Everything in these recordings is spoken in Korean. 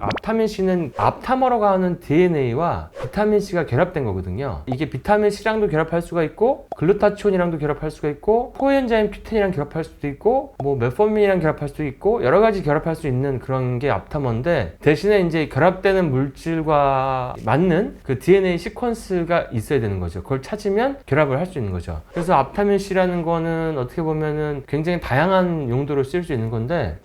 앞타민C는 앞타머러가 하는 DNA와 비타민C가 결합된 거거든요. 이게 비타민C랑도 결합할 수가 있고 글루타치온이랑도 결합할 수가 있고 코엔자임 Q10이랑 결합할 수도 있고 뭐 메포민이랑 결합할 수도 있고 여러 가지 결합할 수 있는 그런 게 앞타머인데, 대신에 이제 결합되는 물질과 맞는 그 DNA 시퀀스가 있어야 되는 거죠. 그걸 찾으면 결합을 할 수 있는 거죠. 그래서 앞타민C라는 거는 어떻게 보면은 굉장히 다양한 용도로 쓰일 수 있는 건데.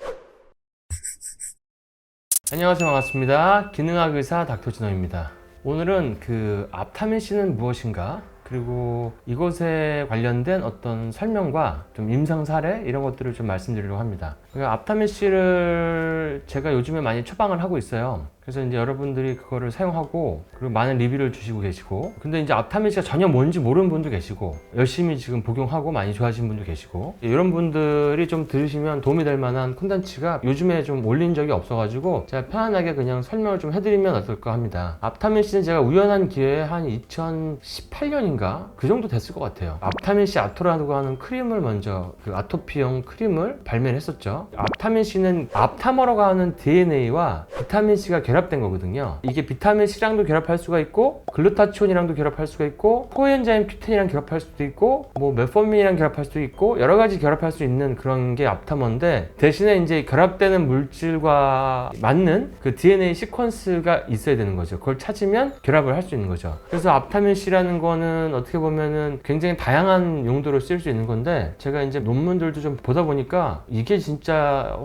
안녕하세요, 반갑습니다. 기능학 의사 닥터진호입니다. 오늘은 그 앞타민C는 무엇인가, 그리고 이것에 관련된 어떤 설명과 좀 임상 사례 이런 것들을 좀 말씀드리려고 합니다. 그러니까 앞타민C를 제가 요즘에 많이 처방을 하고 있어요. 그래서 이제 여러분들이 그거를 사용하고 그리고 많은 리뷰를 주시고 계시고, 근데 이제 앞타민C가 전혀 뭔지 모르는 분도 계시고 열심히 지금 복용하고 많이 좋아하시는 분도 계시고, 이런 분들이 좀 들으시면 도움이 될 만한 콘텐츠가 요즘에 좀 올린 적이 없어가지고 제가 편안하게 그냥 설명을 좀 해드리면 어떨까 합니다. 앞타민C는 제가 우연한 기회에 한 2018년인가 그 정도 됐을 것 같아요. 앞타민C 아토라고 하는 크림을 먼저, 그 아토피용 크림을 발매를 했었죠. 앞타민C는 앞타머러가 하는 DNA와 비타민C가 결합된 거거든요. 이게 비타민C랑도 결합할 수가 있고 글루타치온이랑도 결합할 수가 있고 코엔자임 Q10이랑 결합할 수도 있고 뭐 메포민이랑 결합할 수도 있고 여러 가지 결합할 수 있는 그런 게 앞타머인데, 대신에 이제 결합되는 물질과 맞는 그 DNA 시퀀스가 있어야 되는 거죠. 그걸 찾으면 결합을 할 수 있는 거죠. 그래서 앞타민C라는 거는 어떻게 보면은 굉장히 다양한 용도로 쓰일 수 있는 건데, 제가 이제 논문들도 좀 보다 보니까 이게 진짜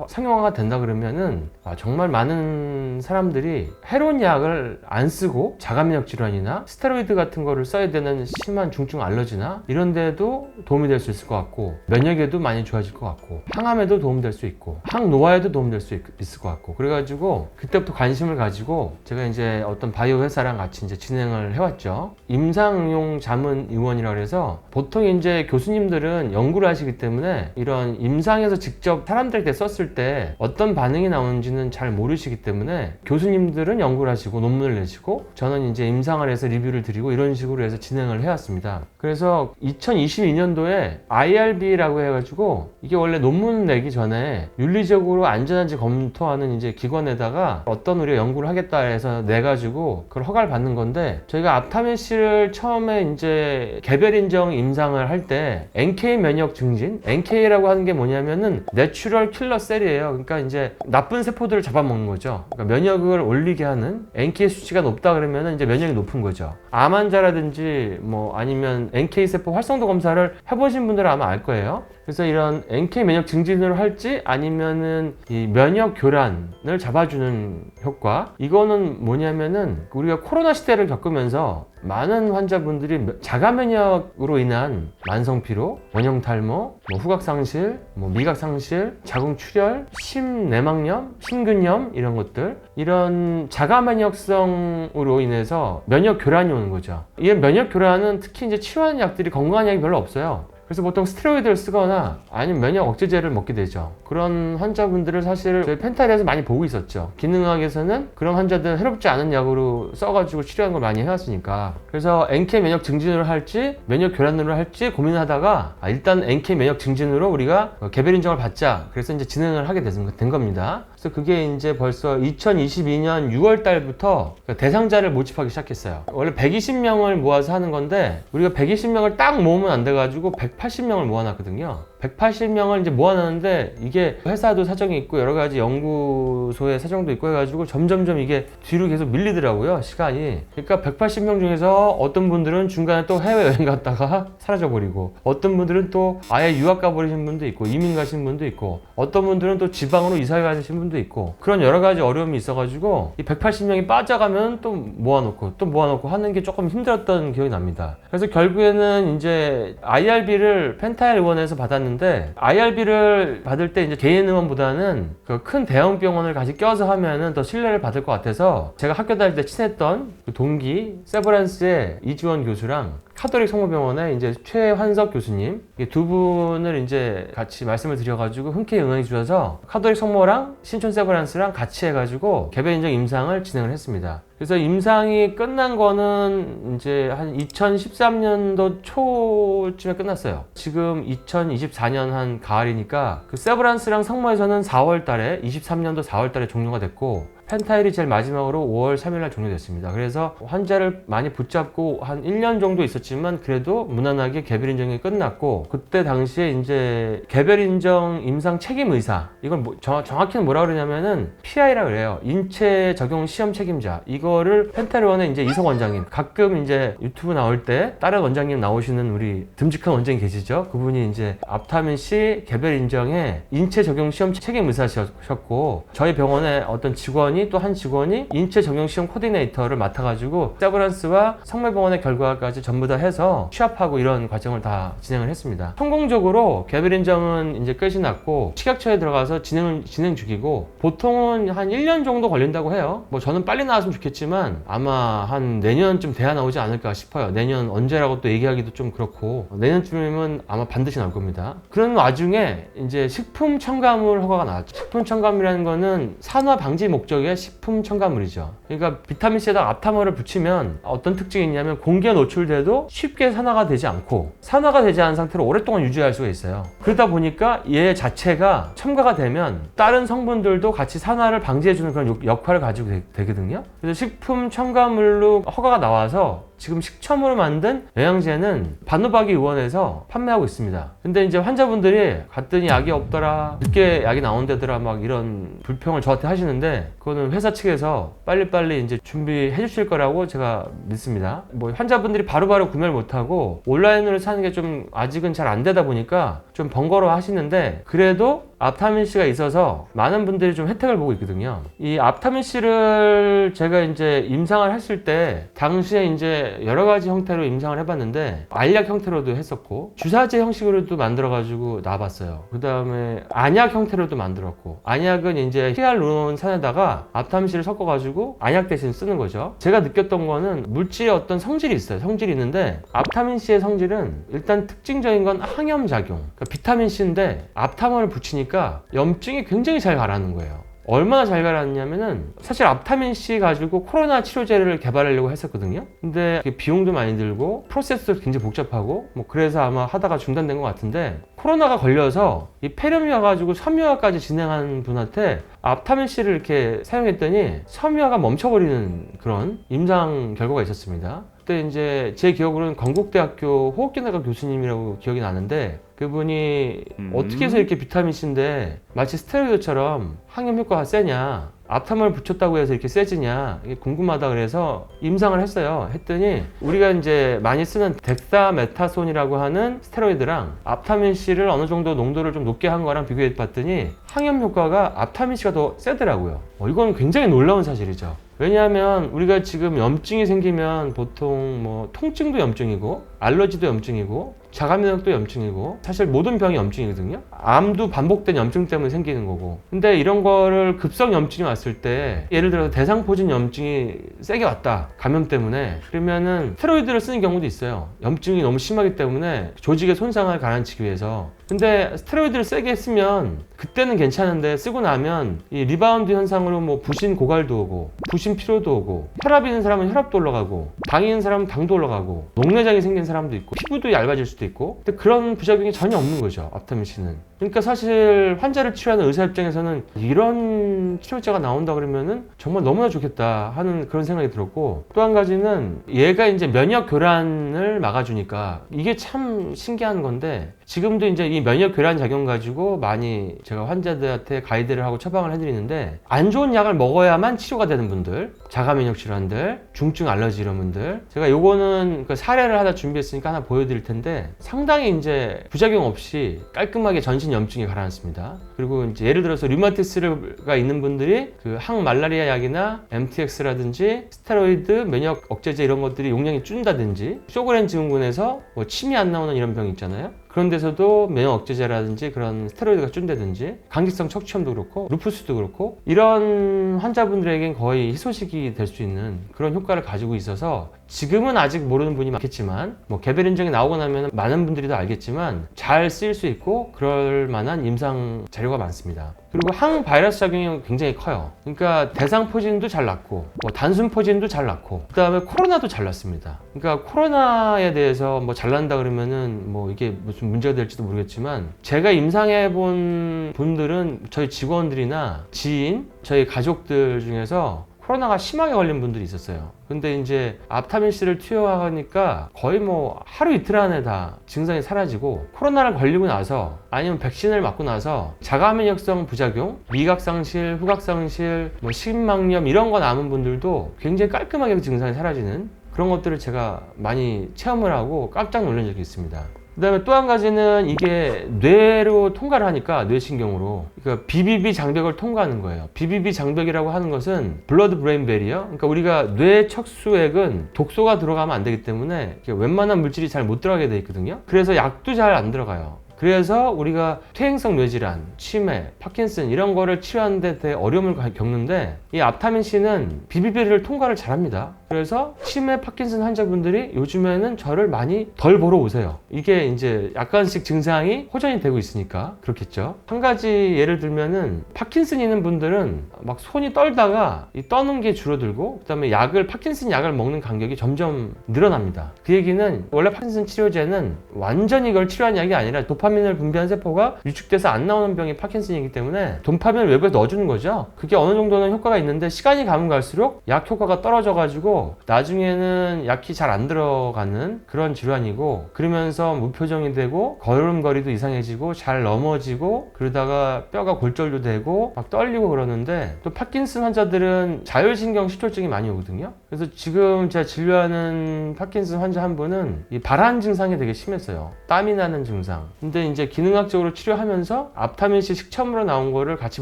상용화가 된다 그러면은 정말 많은 사람들이 해로운 약을 안 쓰고 자가면역 질환이나 스테로이드 같은 거를 써야 되는 심한 중증 알러지나 이런 데도 도움이 될 수 있을 것 같고, 면역에도 많이 좋아질 것 같고, 항암에도 도움될 수 있고 항노화에도 도움될 수 있을 것 같고, 그래가지고 그때부터 관심을 가지고 제가 이제 어떤 바이오 회사랑 같이 이제 진행을 해왔죠. 임상응용 자문 의원이라고 해서, 보통 이제 교수님들은 연구를 하시기 때문에 이런 임상에서 직접 사람들에게 썼을 때 어떤 반응이 나오는지는 잘 모르시기 때문에 교수님들은 연구를 하시고 논문을 내시고, 저는 이제 임상을 해서 리뷰를 드리고 이런 식으로 해서 진행을 해왔습니다. 그래서 2022년도에 IRB라고 해가지고, 이게 원래 논문 내기 전에 윤리적으로 안전한지 검토하는 이제 기관에다가 어떤 우리가 연구를 하겠다 해서 내가지고 그걸 허가를 받는 건데, 저희가 앞타민C를 처음에 이제 개별 인정 임상을 할 때 NK 면역 증진, NK라고 하는 게 뭐냐면은 내추럴 킬러 셀이에요. 그러니까 이제 나쁜 세포들을 잡아먹는 거죠. 그러니까 면역을 올리게 하는 NK 수치가 높다 그러면은 이제 면역이 높은 거죠. 암 환자라든지 뭐 아니면 NK 세포 활성도 검사를 해보신 분들은 아마 알 거예요. 그래서 이런 NK 면역 증진을 할지 아니면은 이 면역 교란을 잡아주는 효과, 이거는 뭐냐면은 우리가 코로나 시대를 겪으면서 많은 환자분들이 자가 면역으로 인한 만성 피로, 원형 탈모, 뭐 후각 상실, 뭐 미각 상실, 자궁 출혈, 심내막염, 심근염 이런 것들, 이런 자가 면역성으로 인해서 면역 교란이 오는 거죠. 이 면역 교란은 특히 이제 치료하는 약들이 건강한 약이 별로 없어요. 그래서 보통 스테로이드를 쓰거나 아니면 면역 억제제를 먹게 되죠. 그런 환자분들을 사실 저희 펜타일에서 많이 보고 있었죠. 기능학에서는 그런 환자들은 해롭지 않은 약으로 써가지고 치료하는 걸 많이 해왔으니까. 그래서 NK 면역 증진으로 할지 면역 교란으로 할지 고민하다가 일단 NK 면역 증진으로 우리가 개별 인정을 받자, 그래서 이제 진행을 하게 된 겁니다. 그래서 그게 이제 벌써 2022년 6월 달부터 대상자를 모집하기 시작했어요. 원래 120명을 모아서 하는 건데, 우리가 120명을 딱 모으면 안 돼가지고 180명을 모아놨거든요. 180명을 이제 모아놨는데, 이게 회사도 사정이 있고 여러 가지 연구소의 사정도 있고 해가지고 점점점 이게 뒤로 계속 밀리더라고요, 시간이. 그러니까 180명 중에서 어떤 분들은 중간에 또 해외여행 갔다가 사라져버리고, 어떤 분들은 또 아예 유학 가버리신 분도 있고 이민 가신 분도 있고, 어떤 분들은 또 지방으로 이사 가신 분도 있고, 그런 여러 가지 어려움이 있어가지고 이 180명이 빠져가면 또 모아놓고 하는 게 조금 힘들었던 기억이 납니다. 그래서 결국에는 이제 IRB를 펜타일 의원에서 받았는데, IRB를 받을 때 이제 개인 의원보다는 그 큰 대형 병원을 같이 껴서 하면은 더 신뢰를 받을 것 같아서, 제가 학교 다닐 때 친했던 그 동기 세브란스의 이주원 교수랑 카톨릭 성모병원의 이제 최환석 교수님, 이 두 분을 이제 같이 말씀을 드려가지고 흔쾌히 응해 주셔서 카톨릭 성모랑 신촌 세브란스랑 같이 해가지고 개별 인정 임상을 진행을 했습니다. 그래서 임상이 끝난 거는 이제 한 2013년도 초쯤에 끝났어요. 지금 2024년 한 가을이니까 그 세브란스랑 성모에서는 4월 달에 23년도 4월 달에 종료가 됐고, 펜타일이 제일 마지막으로 5월 3일 날 종료됐습니다. 그래서 환자를 많이 붙잡고 한 1년 정도 있었지만 그래도 무난하게 개별 인정이 끝났고, 그때 당시에 이제 개별 인정 임상 책임 의사, 이걸 정확히는 뭐라 그러냐면은 PI라 그래요. 인체 적용 시험 책임자. 이거를 펜타일원의 이제 이석 원장님, 가끔 이제 유튜브 나올 때 다른 원장님 나오시는 우리 듬직한 원장님 계시죠? 그분이 이제 앞타민 C 개별 인정에 인체 적용 시험 책임 의사셨고, 저희 병원의 어떤 직원이 또 한 직원이 인체 적용 시험 코디네이터를 맡아가지고 세브란스와 성모병원의 결과까지 전부 다 해서 취합하고 이런 과정을 다 진행을 했습니다. 성공적으로 개별 인정은 이제 끝이 났고 식약처에 들어가서 진행 중이고, 보통은 한 1년 정도 걸린다고 해요. 뭐 저는 빨리 나왔으면 좋겠지만 아마 한 내년쯤 돼야 나오지 않을까 싶어요. 내년 언제라고 또 얘기하기도 좀 그렇고, 내년쯤이면 아마 반드시 나올 겁니다. 그런 와중에 이제 식품 첨가물 허가가 나왔죠. 식품 첨가물이라는 거는 산화 방지 목적의 식품 첨가물이죠. 그러니까 비타민C에다가 앞타머를 붙이면 어떤 특징이 있냐면 공기에 노출돼도 쉽게 산화가 되지 않고, 산화가 되지 않은 상태로 오랫동안 유지할 수가 있어요. 그러다 보니까 얘 자체가 첨가가 되면 다른 성분들도 같이 산화를 방지해주는 그런 역할을 가지고 되거든요. 그래서 식품 첨가물로 허가가 나와서 지금 식첨으로 만든 영양제는 바누바기 의원에서 판매하고 있습니다. 근데 이제 환자분들이 갔더니 약이 없더라, 늦게 약이 나온다더라, 막 이런 불평을 저한테 하시는데, 그거는 회사 측에서 빨리빨리 이제 준비해 주실 거라고 제가 믿습니다. 뭐 환자분들이 바로바로 구매를 못하고 온라인으로 사는 게 좀 아직은 잘 안 되다 보니까 좀 번거로워 하시는데, 그래도 앞타민C가 있어서 많은 분들이 좀 혜택을 보고 있거든요. 이 앞타민C를 제가 이제 임상을 했을 때 당시에 이제 여러 가지 형태로 임상을 해봤는데, 알약 형태로도 했었고 주사제 형식으로도 만들어가지고 나와봤어요. 그 다음에 안약 형태로도 만들었고, 안약은 이제 히알루론산에다가 앞타민C를 섞어가지고 안약 대신 쓰는 거죠. 제가 느꼈던 거는 물질의 어떤 성질이 있어요. 성질이 있는데 앞타민C의 성질은 일단 특징적인 건 항염작용. 그러니까 비타민C인데 앞타민을 붙이니까 염증이 굉장히 잘 가라앉는 거예요. 얼마나 잘 가라앉냐면은, 사실 앞타민C 가지고 코로나 치료제를 개발하려고 했었거든요. 근데 비용도 많이 들고 프로세스도 굉장히 복잡하고 뭐 그래서 아마 하다가 중단된 것 같은데, 코로나가 걸려서 이 폐렴이 와가지고 섬유화까지 진행한 분한테 앞타민C를 이렇게 사용했더니 섬유화가 멈춰버리는 그런 임상 결과가 있었습니다. 그때 이제 제 기억으로는 건국대학교 호흡기내과 교수님이라고 기억이 나는데, 그분이 어떻게 해서 이렇게 비타민C인데 마치 스테로이드처럼 항염 효과가 세냐, 앞타민을 붙였다고 해서 이렇게 세지냐, 이게 궁금하다 그래서 임상을 했어요. 했더니 우리가 이제 많이 쓰는 덱사메타손이라고 하는 스테로이드랑 앞타민C를 어느 정도 농도를 좀 높게 한 거랑 비교해 봤더니 항염 효과가 앞타민C가 더 세더라고요. 이건 굉장히 놀라운 사실이죠. 왜냐하면 우리가 지금 염증이 생기면 보통 뭐 통증도 염증이고 알러지도 염증이고 자가면역도 염증이고, 사실 모든 병이 염증이거든요. 암도 반복된 염증 때문에 생기는 거고. 근데 이런 거를 급성 염증이 왔을 때, 예를 들어서 대상포진 염증이 세게 왔다, 감염 때문에, 그러면은 스테로이드를 쓰는 경우도 있어요. 염증이 너무 심하기 때문에 조직의 손상을 가라앉히기 위해서. 근데 스테로이드를 세게 쓰면 그때는 괜찮은데 쓰고 나면 이 리바운드 현상으로 뭐 부신 고갈도 오고 부신 피로도 오고, 혈압 있는 사람은 혈압도 올라가고 당이 있는 사람은 당도 올라가고 녹내장이 생긴 사람도 있고 피부도 얇아질 수도 있고, 근데 그런 부작용이 전혀 없는 거죠, 앞타민C는. 그러니까 사실 환자를 치료하는 의사 입장에서는 이런 치료제가 나온다 그러면은 정말 너무나 좋겠다 하는 그런 생각이 들었고, 또 한 가지는 얘가 이제 면역 교란을 막아주니까 이게 참 신기한 건데, 지금도 이제 이 면역 교란 작용 가지고 많이 제가 환자들한테 가이드를 하고 처방을 해드리는데, 안 좋은 약을 먹어야만 치료가 되는 분들, 자가면역 질환들, 중증 알러지 이런 분들, 제가 요거는 그 사례를 하나 준비했으니까 하나 보여드릴 텐데, 상당히 이제 부작용 없이 깔끔하게 전신 염증이 가라앉습니다. 그리고 이제 예를 들어서 류마티스가 있는 분들이 그 항말라리아 약이나 MTX라든지 스테로이드, 면역 억제제 이런 것들이 용량이 줄다든지, 쇼그렌 증후군에서 뭐 침이 안 나오는 이런 병 있잖아요. 그런 데서도 면역 억제제라든지 그런 스테로이드가 준다든지, 강직성 척추염도 그렇고 루푸스도 그렇고, 이런 환자분들에겐 거의 희소식이 될 수 있는 그런 효과를 가지고 있어서, 지금은 아직 모르는 분이 많겠지만 뭐 개별 인정이 나오고 나면 많은 분들이 다 알겠지만 잘 쓰일 수 있고 그럴 만한 임상 자료가 많습니다. 그리고 항바이러스 작용이 굉장히 커요. 그러니까 대상 포진도 잘 났고 뭐 단순 포진도 잘 났고, 그 다음에 코로나도 잘 났습니다. 그러니까 코로나에 대해서 뭐 잘 난다 그러면은 뭐 이게 무슨 좀 문제가 될지도 모르겠지만 제가 임상해 본 분들은 저희 직원들이나 지인, 저희 가족들 중에서 코로나가 심하게 걸린 분들이 있었어요. 근데 이제 앞타민C를 투여하니까 거의 뭐 하루 이틀 안에 다 증상이 사라지고, 코로나를 걸리고 나서 아니면 백신을 맞고 나서 자가면역성 부작용, 미각상실, 후각상실, 뭐 식막염 이런 거 남은 분들도 굉장히 깔끔하게 그 증상이 사라지는 그런 것들을 제가 많이 체험을 하고 깜짝 놀란 적이 있습니다. 그 다음에 또 한 가지는 이게 뇌로 통과를 하니까, 뇌신경으로, 그러니까 BBB 장벽을 통과하는 거예요. BBB 장벽이라고 하는 것은 블러드 브레인 베리어, 그러니까 우리가 뇌 척수액은 독소가 들어가면 안 되기 때문에 웬만한 물질이 잘 못 들어가게 돼 있거든요. 그래서 약도 잘 안 들어가요. 그래서 우리가 퇴행성 뇌질환, 치매, 파킨슨 이런 거를 치료하는데 되게 어려움을 겪는데, 이 앞타민C는 BBB를 통과를 잘합니다. 그래서 치매, 파킨슨 환자분들이 요즘에는 저를 많이 덜 보러 오세요. 이게 이제 약간씩 증상이 호전이 되고 있으니까 그렇겠죠. 한 가지 예를 들면은, 파킨슨 있는 분들은 막 손이 떨다가 이 떠는 게 줄어들고, 그다음에 파킨슨 약을 먹는 간격이 점점 늘어납니다. 그 얘기는 원래 파킨슨 치료제는 완전히 이걸 치료하는 약이 아니라 도파민을 분비한 세포가 위축돼서 안 나오는 병이 파킨슨이기 때문에 도파민을 외부에 넣어주는 거죠. 그게 어느 정도는 효과가 있는데, 시간이 가면 갈수록 약 효과가 떨어져 가지고 나중에는 약이 잘 안 들어가는 그런 질환이고, 그러면서 무표정이 되고 걸음걸이도 이상해지고 잘 넘어지고, 그러다가 뼈가 골절도 되고 막 떨리고 그러는데, 또 파킨슨 환자들은 자율신경失調症이 많이 오거든요. 그래서 지금 제가 진료하는 파킨슨 환자 한 분은 이 발한 증상이 되게 심했어요. 땀이 나는 증상. 근데 이제 기능학적으로 치료하면서 앞타민C 식첨으로 나온 거를 같이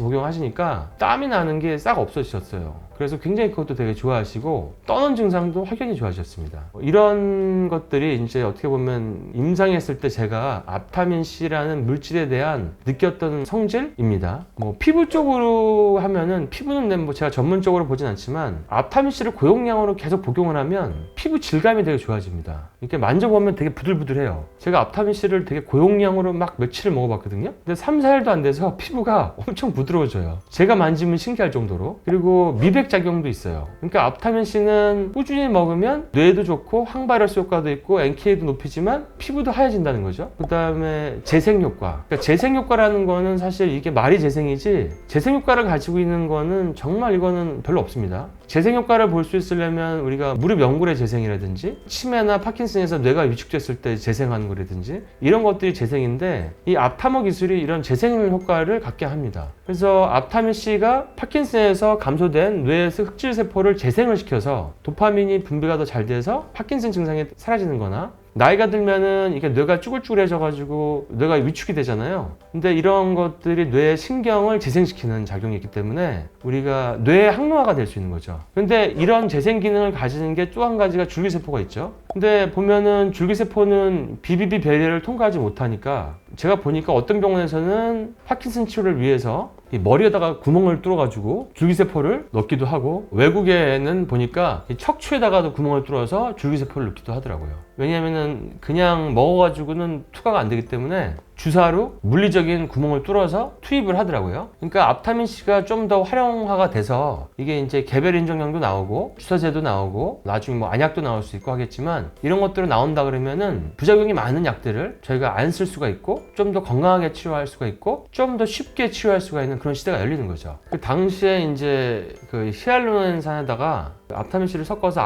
복용하시니까 땀이 나는 게 싹 없어지셨어요. 그래서 굉장히 그것도 되게 좋아하시고, 떠는 증상도 확연히 좋아지셨습니다. 이런 것들이 이제 어떻게 보면 임상했을 때 제가 앞타민C라는 물질에 대한 느꼈던 성질입니다. 뭐 피부 쪽으로 하면은, 피부는 뭐 제가 전문적으로 보진 않지만 앞타민C를 고용량으로 계속 복용을 하면 피부 질감이 되게 좋아집니다. 이렇게 만져보면 되게 부들부들해요. 제가 앞타민C를 되게 고용량으로 막 며칠을 먹어봤거든요. 근데 3, 4일도 안 돼서 피부가 엄청 부드러워져요. 제가 만지면 신기할 정도로. 그리고 미백 작용도 있어요. 그러니까 앞타민C는 꾸준히 먹으면 뇌도 좋고 항바이러스 효과도 있고 NK도 높이지만 피부도 하얘진다는 거죠. 그 다음에 재생효과. 그러니까 재생효과라는 거는 사실 이게 말이 재생이지, 재생효과를 가지고 있는 거는 정말 이거는 별로 없습니다. 재생효과를 볼 수 있으려면 우리가 무릎 연골의 재생이라든지, 치매나 파킨슨에서 뇌가 위축됐을 때 재생하는 거라든지, 이런 것들이 재생인데, 이 앞타머 기술이 이런 재생 효과를 갖게 합니다. 그래서 앞타민C가 파킨슨에서 감소된 뇌의 흑질세포를 재생을 시켜서 도파민이 분비가 더 잘 돼서 파킨슨 증상이 사라지는 거나, 나이가 들면은 이게 뇌가 쭈글쭈글해져 가지고 뇌가 위축이 되잖아요. 근데 이런 것들이 뇌의 신경을 재생시키는 작용이 있기 때문에 우리가 뇌의 항노화가 될 수 있는 거죠. 근데 이런 재생 기능을 가지는 게 또 한 가지가 줄기세포가 있죠. 근데 보면은 줄기세포는 BBB 배리를 통과하지 못하니까, 제가 보니까 어떤 병원에서는 파킨슨 치료를 위해서 이 머리에다가 구멍을 뚫어가지고 줄기세포를 넣기도 하고, 외국에는 보니까 이 척추에다가도 구멍을 뚫어서 줄기세포를 넣기도 하더라고요. 왜냐하면 그냥 먹어가지고는 투과가 안 되기 때문에 주사로 물리적인 구멍을 뚫어서 투입을 하더라고요. 그러니까 앞타민C가 좀 더 활용화가 돼서 이게 이제 개별 인정량도 나오고 주사제도 나오고 나중에 뭐 안약도 나올 수 있고 하겠지만, 이런 것들이 나온다 그러면은 부작용이 많은 약들을 저희가 안 쓸 수가 있고, 좀 더 건강하게 치료할 수가 있고, 좀 더 쉽게 치료할 수가 있는 그런 시대가 열리는 거죠. 그 당시에 이제 그 히알루론산에다가 앞타민C를 섞어서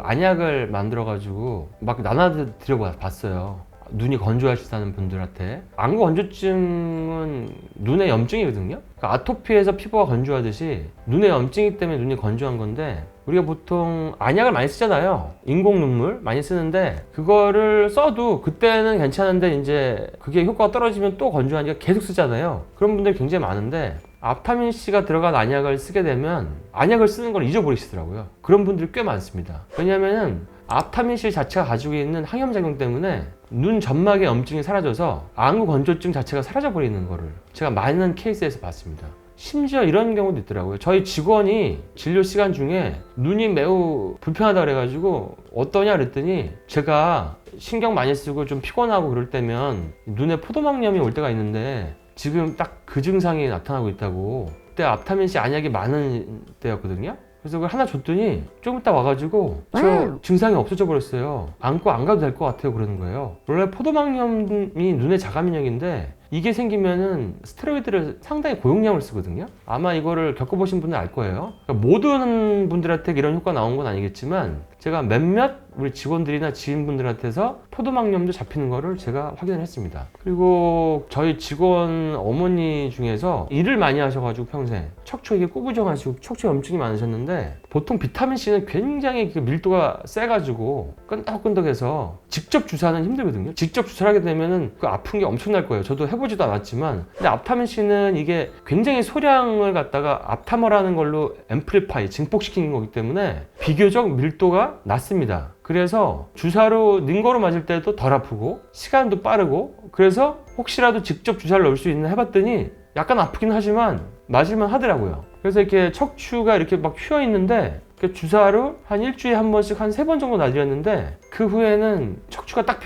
안약을 만들어가지고 막 나눠드려 봤어요. 눈이 건조하시다는 분들한테. 안구 건조증은 눈의 염증이거든요. 그러니까 아토피에서 피부가 건조하듯이 눈의 염증이 때문에 눈이 건조한 건데, 우리가 보통 안약을 많이 쓰잖아요. 인공 눈물 많이 쓰는데, 그거를 써도 그때는 괜찮은데 이제 그게 효과가 떨어지면 또 건조하니까 계속 쓰잖아요. 그런 분들이 굉장히 많은데, 앞타민C가 들어간 안약을 쓰게 되면 안약을 쓰는 걸 잊어버리시더라고요. 그런 분들이 꽤 많습니다. 왜냐면은 앞타민C 자체가 가지고 있는 항염작용 때문에 눈 점막의 염증이 사라져서 안구 건조증 자체가 사라져버리는 거를 제가 많은 케이스에서 봤습니다. 심지어 이런 경우도 있더라고요. 저희 직원이 진료 시간 중에 눈이 매우 불편하다 그래가지고 어떠냐 그랬더니, 제가 신경 많이 쓰고 좀 피곤하고 그럴 때면 눈에 포도막염이 올 때가 있는데 지금 딱 그 증상이 나타나고 있다고. 그때 앞타민C 안약이 많은 때였거든요. 그래서 그걸 하나 줬더니 조금 있다 와가지고 저 증상이 없어져 버렸어요. 안고 안 가도 될 것 같아요 그러는 거예요. 원래 포도막염이 눈의 자가면역인데 이게 생기면은 스테로이드를 상당히 고용량을 쓰거든요. 아마 이거를 겪어보신 분은 알 거예요. 그러니까 모든 분들한테 이런 효과 나온 건 아니겠지만 제가 몇몇 우리 직원들이나 지인분들한테서 포도막염도 잡히는 거를 제가 확인을 했습니다. 그리고 저희 직원 어머니 중에서 일을 많이 하셔가지고 평생 척추 이게 꾸부정하시고 척추 염증이 많으셨는데 보통 비타민C는 굉장히 그 밀도가 세가지고 끈덕끈덕해서 직접 주사는 힘들거든요. 직접 주사를 하게 되면은 그 아픈 게 엄청날 거예요. 저도 해보지도 않았지만 근데 앞타민C는 이게 굉장히 소량을 갖다가 앞타머라는 걸로 앰플리파이 증폭시키는 거기 때문에 비교적 밀도가 낮습니다. 그래서 주사로 능거로 맞을 때도 덜 아프고 시간도 빠르고 그래서 혹시라도 직접 주사를 넣을 수 있나 해봤더니 약간 아프긴 하지만 맞을만 하더라고요. 그래서 이렇게 척추가 이렇게 막 휘어 있는데 주사로 한 일주일에 한 번씩 한 3번 정도 놔드렸는데 그 후에는 척추가 딱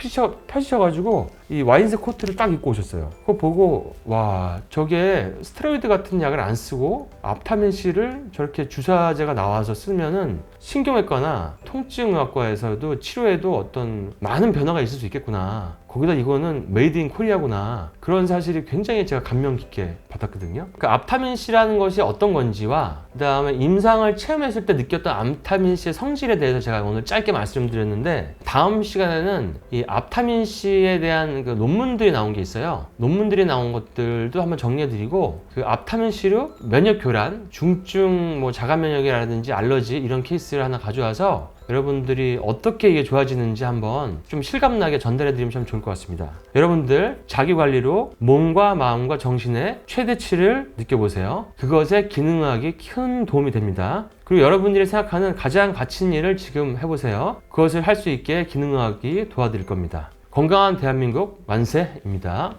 펴지셔가지고 이 와인색 코트를 딱 입고 오셨어요. 그거 보고 와 저게 스테로이드 같은 약을 안 쓰고 앞타민C를 저렇게 주사제가 나와서 쓰면은 신경외과나 통증의학과에서도 치료에도 어떤 많은 변화가 있을 수 있겠구나. 거기다 이거는 메이드 인 코리아구나. 그런 사실이 굉장히 제가 감명 깊게 받았거든요. 그 앞타민C라는 것이 어떤 건지와 그 다음에 임상을 체험했을 때 느꼈던 앞타민C의 성질에 대해서 제가 오늘 짧게 말씀드렸는데 다음 시간에는 이 앞타민C에 대한 그 논문들이 나온 게 있어요. 논문들이 나온 것들도 한번 정리해드리고 그 앞타민C로 면역 교란, 중증 뭐 자가면역이라든지 알러지 이런 케이스를 하나 가져와서 여러분들이 어떻게 이게 좋아지는지 한번 좀 실감나게 전달해드리면 참 좋을 것 같습니다. 여러분들 자기관리로 몸과 마음과 정신의 최대치를 느껴보세요. 그것에 기능의학이 큰 도움이 됩니다. 그리고 여러분들이 생각하는 가장 가치 있는 일을 지금 해보세요. 그것을 할 수 있게 기능의학이 도와드릴 겁니다. 건강한 대한민국 만세입니다.